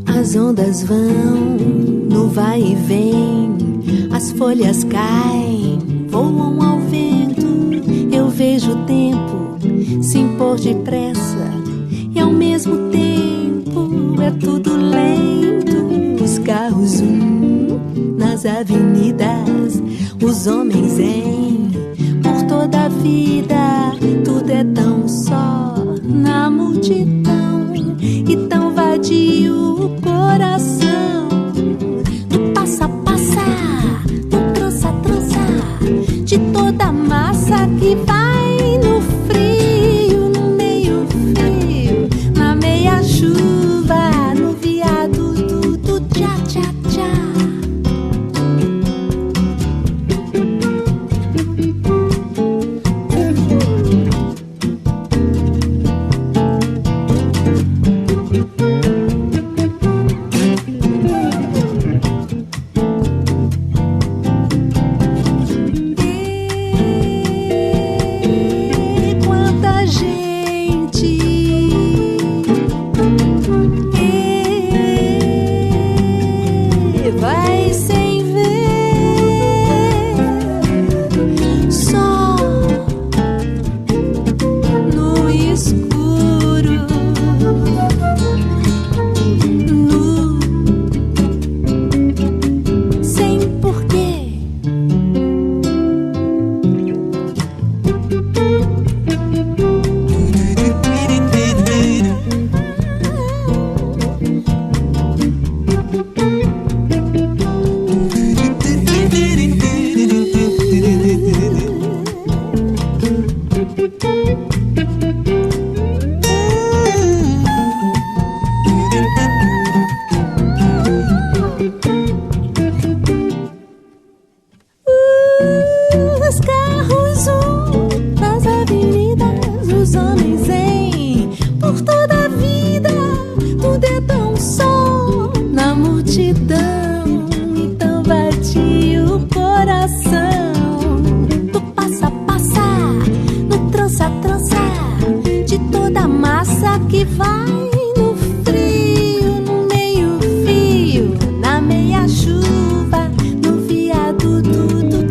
As ondas vão no vai e vem, as folhas caem, voam ao vento. Eu vejo o tempo se impor depressa e ao mesmo tempo é tudo lento. Os carros nas avenidas, os homens por toda a vida. Tudo é tão só na multidão e tão vadio o coração. No passa-passa, no trança-trança, de toda a massa que vai no frio, no meio-fio, na meia-chuva, no viaduto do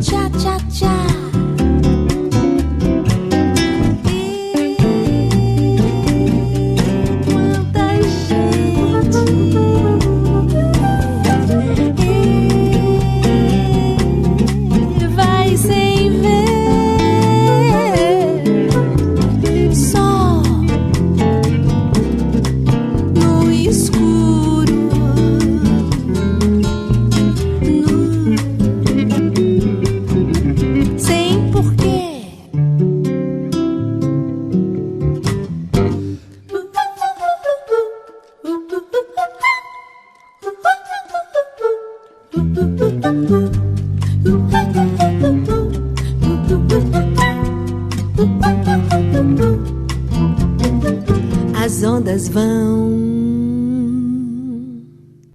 tchá-tchá-tchá. As ondas vão